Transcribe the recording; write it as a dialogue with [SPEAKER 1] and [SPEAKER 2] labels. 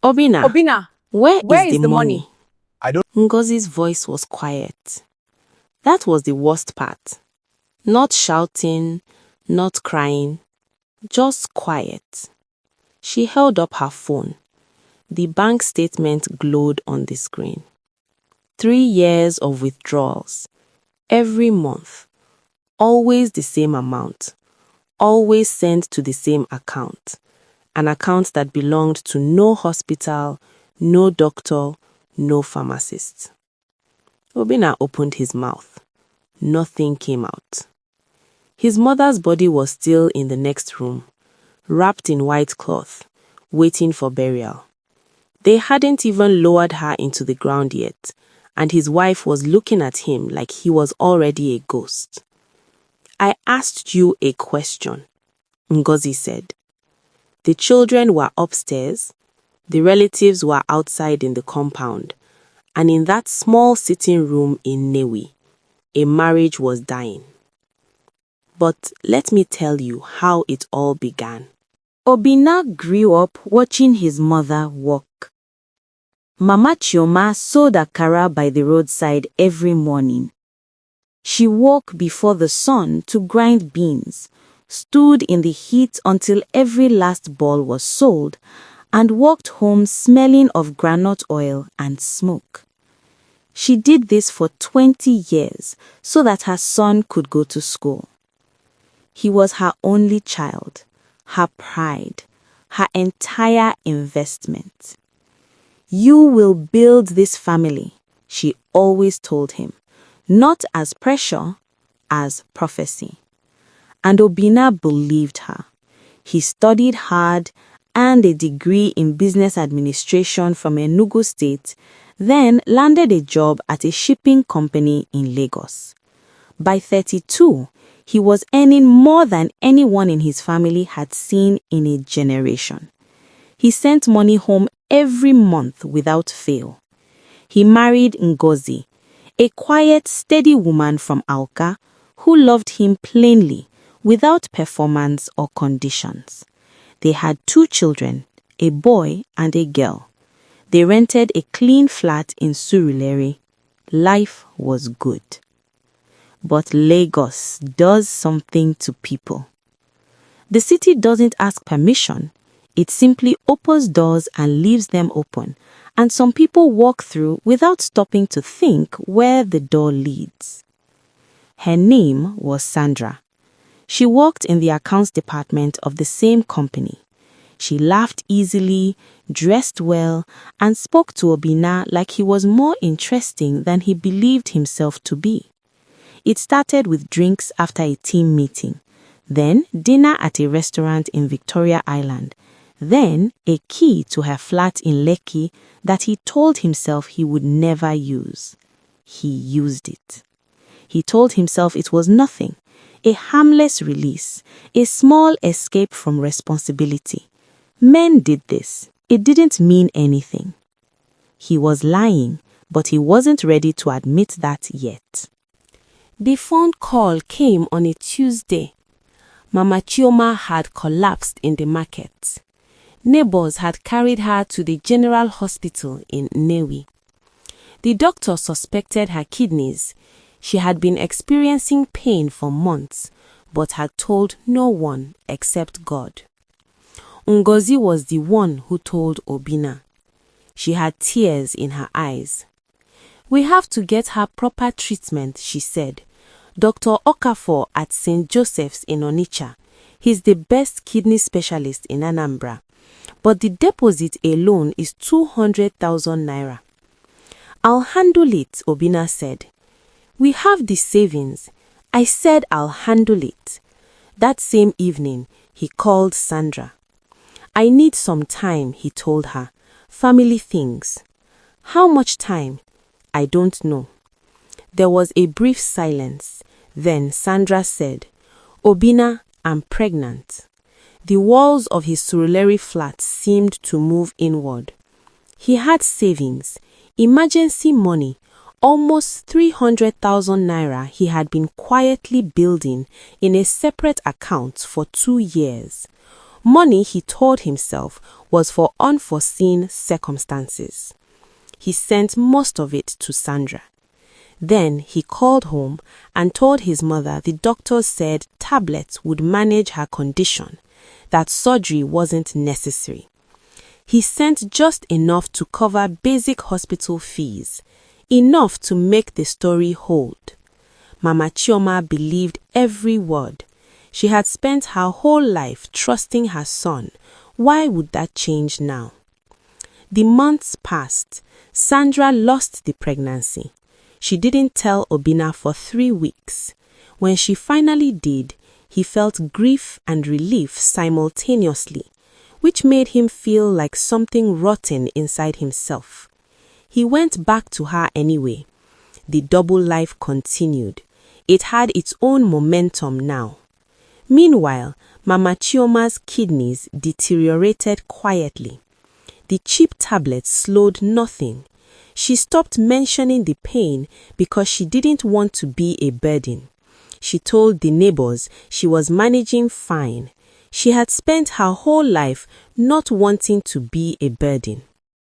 [SPEAKER 1] Obinna,
[SPEAKER 2] Obinna,
[SPEAKER 1] where
[SPEAKER 2] where
[SPEAKER 1] is
[SPEAKER 2] is
[SPEAKER 1] the
[SPEAKER 2] the
[SPEAKER 1] money?
[SPEAKER 2] money?
[SPEAKER 3] I don't.
[SPEAKER 1] Ngozi's voice was quiet. That was the worst part. Not shouting, not crying, just quiet. She held up her phone. The bank statement glowed on the screen. 3 years of withdrawals. Every month. Always the same amount. Always sent to the same account. An account that belonged to no hospital, no doctor, no pharmacist. Obinna opened his mouth. Nothing came out. His mother's body was still in the next room, wrapped in white cloth, waiting for burial. They hadn't even lowered her into the ground yet, and his wife was looking at him like he was already a ghost. I asked you a question, Ngozi said. The children were upstairs, the relatives were outside in the compound, and in that small sitting room in Newi, a marriage was dying. But let me tell you how it all began.
[SPEAKER 4] Obinna grew up watching his mother work. Mama Chioma sold akara by the roadside every morning. She woke before the sun to grind beans, stood in the heat until every last ball was sold, and walked home smelling of groundnut oil and smoke. She did this for 20 years so that her son could go to school. He was her only child, her pride, her entire investment. You will build this family, she always told him, not as pressure, as prophecy. And Obinna believed her. He studied hard, earned a degree in business administration from Enugu State, then landed a job at a shipping company in Lagos. By 32, he was earning more than anyone in his family had seen in a generation. He sent money home every month without fail. He married Ngozi, a quiet, steady woman from Awka who loved him plainly, without performance or conditions. They had 2 children, a boy and a girl. They rented a clean flat in Surulere. Life was good. But Lagos does something to people. The city doesn't ask permission. It simply opens doors and leaves them open, and some people walk through without stopping to think where the door leads. Her name was Sandra. She worked in the accounts department of the same company. She laughed easily, dressed well, and spoke to Obinna like he was more interesting than he believed himself to be. It started with drinks after a team meeting, then dinner at a restaurant in Victoria Island, then a key to her flat in Lekki that he told himself he would never use. He used it. He told himself it was nothing, a harmless release, a small escape from responsibility. Men did this. It didn't mean anything. He was lying, but he wasn't ready to admit that yet. The phone call came on a Tuesday. Mama Chioma had collapsed in the market. Neighbors had carried her to the general hospital in Newi. The doctor suspected her kidneys. She had been experiencing pain for months, but had told no one except God. Ngozi was the one who told Obinna. She had tears in her eyes. "We have to get her proper treatment," she said. "Dr. Okafor at St. Joseph's in Onitsha. He's the best kidney specialist in Anambra. But the deposit alone is 200,000 naira. "I'll handle it," Obinna said. "We have the savings. I said I'll handle it." That same evening, he called Sandra. "I need some time," he told her. "Family things." "How much time?" "I don't know." There was a brief silence. Then Sandra said, "Obinna, I'm pregnant." The walls of his Surulere flat seemed to move inward. He had savings, emergency money, almost 300,000 naira he had been quietly building in a separate account for 2 years. Money, he told himself,
[SPEAKER 1] was for unforeseen circumstances. He sent most of it to Sandra. Then he called home and told his mother the doctors said tablets would manage her condition, that surgery wasn't necessary. He sent just enough to cover basic hospital fees, enough to make the story hold. Mama Chioma believed every word. She had spent her whole life trusting her son. Why would that change now? The months passed. Sandra lost the pregnancy. She didn't tell Obinna for 3 weeks. When she finally did, he felt grief and relief simultaneously, which made him feel like something rotten inside himself. He went back to her anyway. The double life continued. It had its own momentum now. Meanwhile, Mama Chioma's kidneys deteriorated quietly. The cheap tablets slowed nothing. She stopped mentioning the pain because she didn't want to be a burden. She told the neighbors she was managing fine. She had spent her whole life not wanting to be a burden.